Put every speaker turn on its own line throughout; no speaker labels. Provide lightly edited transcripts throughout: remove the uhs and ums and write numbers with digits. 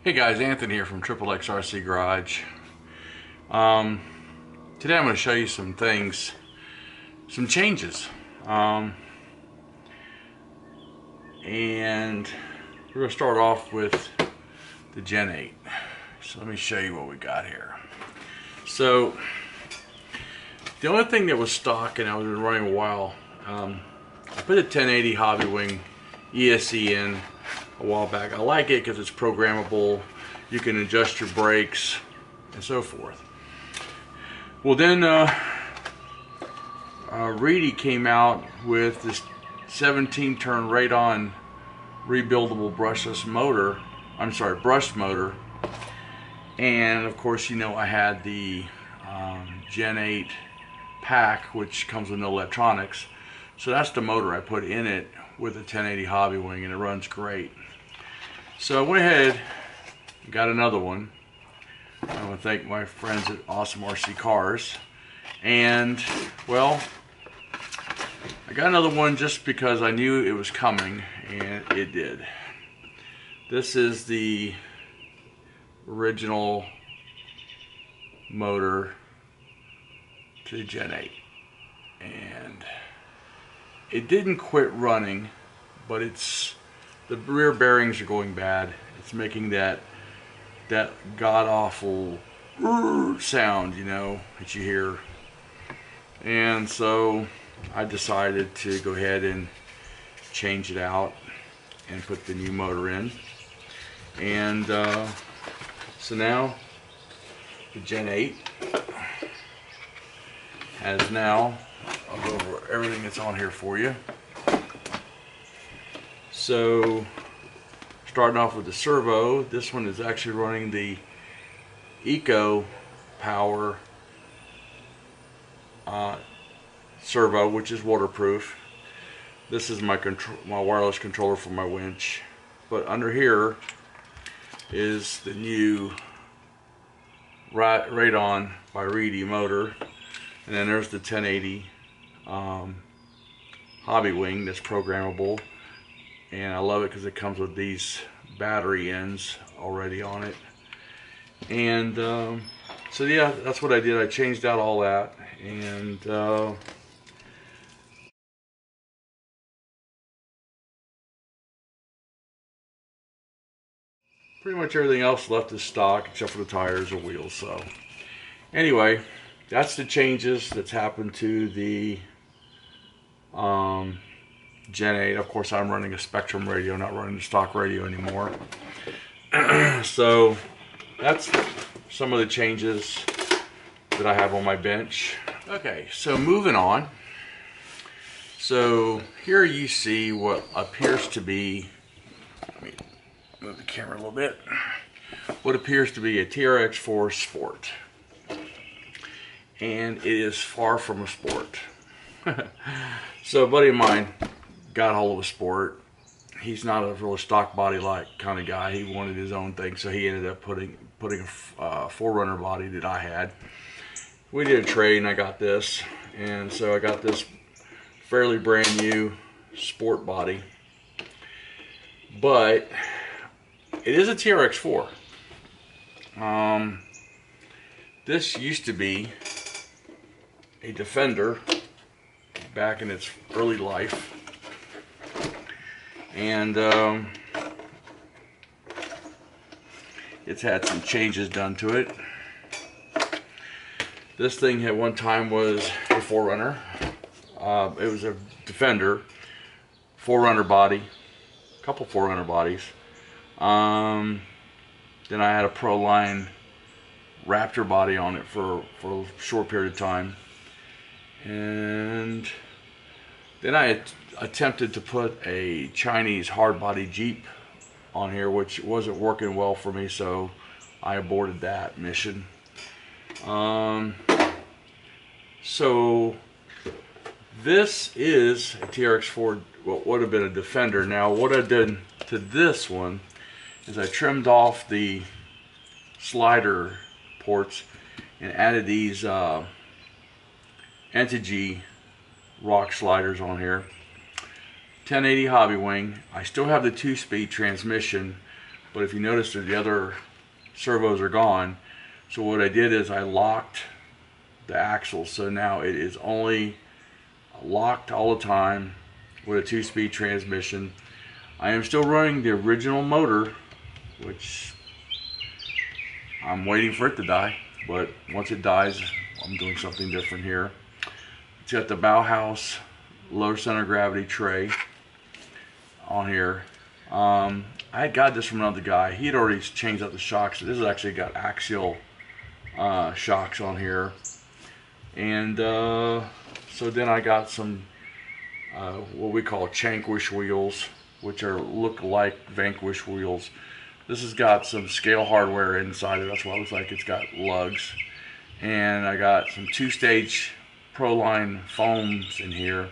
Hey guys, Anthony here from XXX RC Garage. Today I'm going to show you some things, some changes. And we're going to start off with the Gen 8. So let me show you what we got here. So the only thing that was stock and I was running a while, I put a 1080 Hobby Wing ESC in a while back. I like it because it's programmable. You can adjust your brakes and so forth. Well, then ROCKIE came out with this 17-turn right-on rebuildable brushless motor. I'm sorry, brushed motor. And of course, you know, I had the Gen 8 pack, which comes with no electronics. So that's the motor I put in it with a 1080 Hobby Wing, and it runs great. So I went ahead and got another one. I want to thank my friends at Awesome RC Cars. And, well, I got another one just because I knew it was coming, and it did. This is the original motor to the Gen 8. And it didn't quit running, but the rear bearings are going bad. It's making that god-awful sound, you know, that you hear. And so I decided to go ahead and change it out and put the new motor in. And so now the Gen 8 has now, I'll go over everything that's on here for you. So starting off with the servo, this one is actually running the Eco Power servo, which is waterproof. This is my wireless controller for my winch. But under here is the new Radon by ROCKIE motor, and then there's the 1080 Hobby Wing that's programmable. And I love it because it comes with these battery ends already on it. And so yeah, that's what I did. I changed out all that, and pretty much everything else left is stock except for the tires or wheels. So anyway, that's the changes that's happened to the Gen 8. Of course, I'm running a Spectrum radio, not running the stock radio anymore. So that's some of the changes that I have on my bench. Okay, so moving on. So here you see what appears to be, let me move the camera a little bit, what appears to be a TRX4 Sport. And it is far from a sport. So a buddy of mine got hold of a Sport. He's not a real stock body like kind of guy. He wanted his own thing, so he ended up putting a 4Runner body that I had. We did a trade, and I got this, and so I got this fairly brand new Sport body, but it is a TRX4. This used to be a Defender back in its early life. And it's had some changes done to it. This thing at one time was a 4Runner. It was a Defender, 4Runner body, a couple 4Runner bodies. Then I had a Pro-Line Raptor body on it for a short period of time. And then I attempted to put a Chinese hard body Jeep on here, which wasn't working well for me, so I aborted that mission. So this is a TRX4, what would have been a Defender. Now what I did to this one is I trimmed off the slider ports and added these Anti-G rock sliders on here. 1080 Hobby Wing. I still have the 2-speed transmission, but if you notice that the other servos are gone. So what I did is I locked the axles, so now it is only locked all the time with a 2-speed transmission. I am still running the original motor, which I'm waiting for it to die, but once it dies, I'm doing something different here. It's got the Bauhaus low center of gravity tray on here. I had got this from another guy. He had already changed out the shocks. This has actually got axial shocks on here. And so then I got some what we call Chanquish wheels, which look like Vanquish wheels. This has got some scale hardware inside it. That's why it looks like it's got lugs. And I got some 2-stage Proline foams in here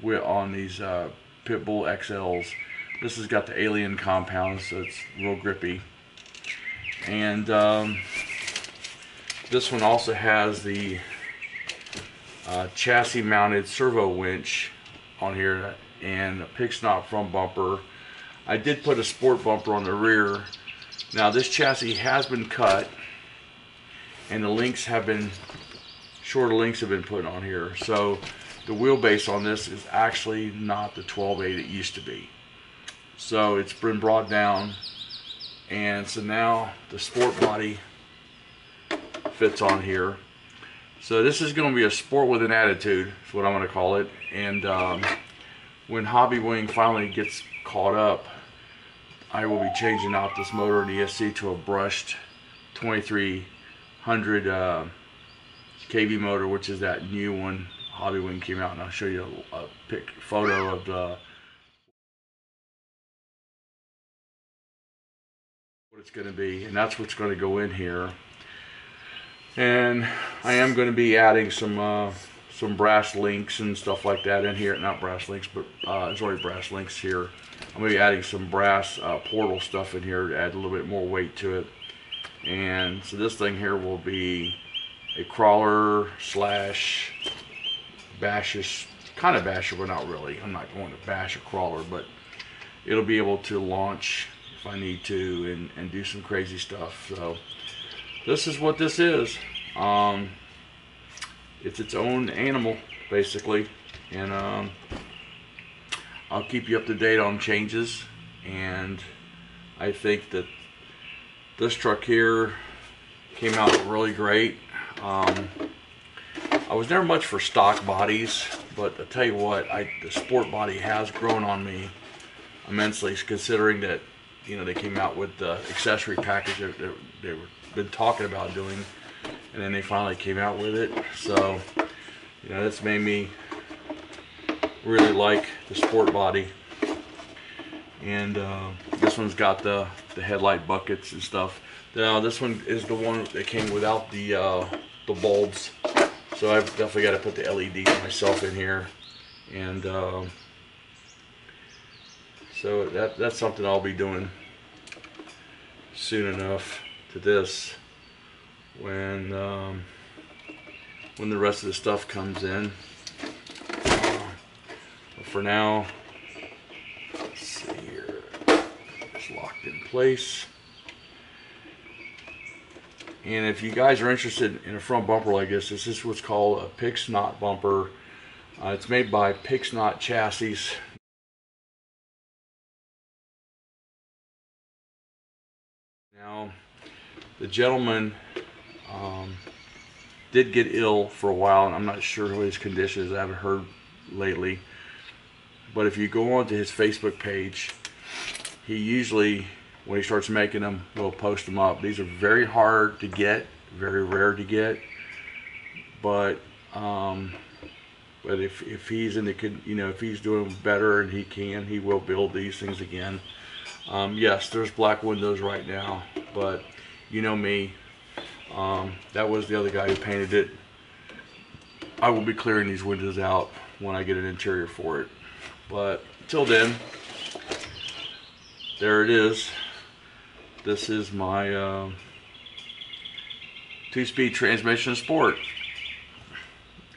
on these Pitbull XLs. This has got the Alien compound, so it's real grippy. And this one also has the chassis mounted servo winch on here and a pig snot front bumper. I did put a sport bumper on the rear. Now this chassis has been cut and the links have been, shorter links have been put on here. So the wheelbase on this is actually not the 12.8 it used to be. So it's been brought down, and so now the sport body fits on here. So this is going to be a sport with an attitude, is what I'm going to call it. And when Hobby Wing finally gets caught up, I will be changing out this motor and ESC to a brushed 2300 kV motor, which is that new one Hobby Wing came out, and I'll show you a photo of what it's going to be, and that's what's going to go in here. And I am going to be adding some brass links and stuff like that in here. Not brass links, but there's already brass links here. I'm going to be adding some brass portal stuff in here to add a little bit more weight to it. And so this thing here will be a crawler slash bashish, kind of basher, but not really. I'm not going to bash a crawler, but it'll be able to launch if I need to and do some crazy stuff. So this is what this is. It's its own animal basically, and I'll keep you up to date on changes. And I think that this truck here came out really great. I was never much for stock bodies, but I tell you what, the sport body has grown on me immensely, considering that, you know, they came out with the accessory package that they've been talking about doing, and then they finally came out with it. So, you know, that's made me really like the sport body. And this one's got the headlight buckets and stuff. Now this one is the one that came without the bulbs, so I've definitely got to put the LED myself in here. And so that's something I'll be doing soon enough to this, when the rest of the stuff comes in. But for now, let's see here, it's locked in place. And if you guys are interested in a front bumper like this, this is what's called a pig snot bumper. It's made by Pig Snot Chassis. Now, the gentleman did get ill for a while, and I'm not sure what his condition is. I haven't heard lately. But if you go onto his Facebook page, he usually, when he starts making them, we'll post them up. These are very hard to get, very rare to get, but if he's in the, you know, if he's doing better and he will build these things again. Yes, there's black windows right now, but you know me, that was the other guy who painted it. I will be clearing these windows out when I get an interior for it, but until then, there it is. This is my 2-speed transmission sport.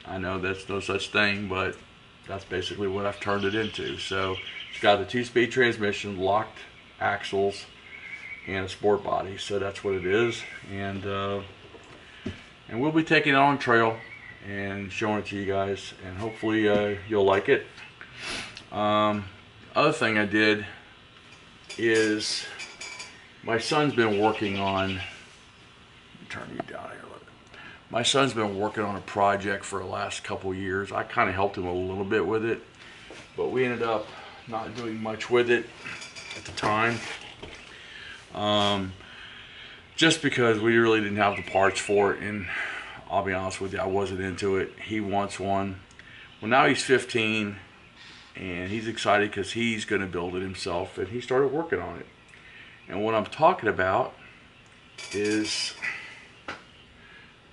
I know that's no such thing, but that's basically what I've turned it into. So it's got the 2-speed transmission, locked axles, and a sport body. So that's what it is, and we'll be taking it on trail and showing it to you guys, and hopefully you'll like it. Other thing I did is my son's been working on, turn you down here a little bit. My son's been working on a project for the last couple years. I kind of helped him a little bit with it, but we ended up not doing much with it at the time, just because we really didn't have the parts for it, and I'll be honest with you, I wasn't into it. He wants one. Well, now he's 15 and he's excited because he's going to build it himself, and he started working on it. And what I'm talking about is,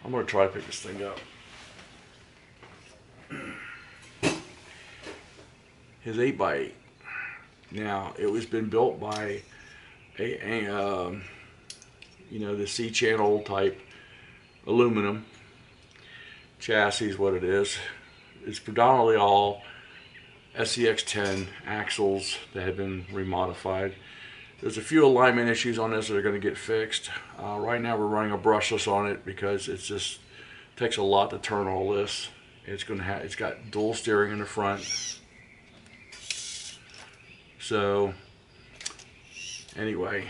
I'm going to try to pick this thing up. His 8x8. Now, it was been built by you know, the C-channel type aluminum chassis is what it is. It's predominantly all SCX10 axles that have been remodified. There's a few alignment issues on this that are going to get fixed. Right now we're running a brushless on it because it's just takes a lot to turn all this. It's got dual steering in the front. So anyway,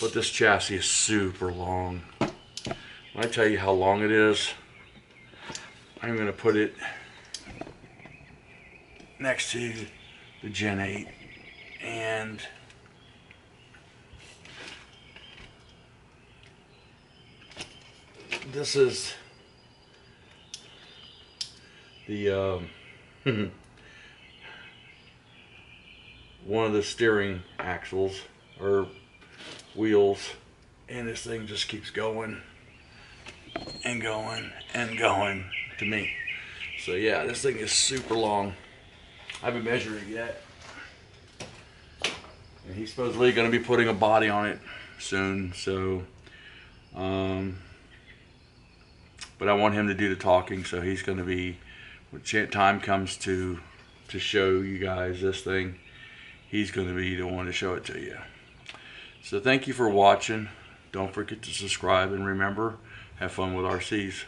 but this chassis is super long. When I tell you how long it is, I'm going to put it next to the Gen 8, and this is the one of the steering axles or wheels, and this thing just keeps going and going and going to me. So yeah, this thing is super long. I haven't measured it yet, and he's supposedly going to be putting a body on it soon. So but I want him to do the talking, so he's going to be, when time comes to show you guys this thing, he's going to be the one to show it to you. So thank you for watching. Don't forget to subscribe, and remember, have fun with RCs.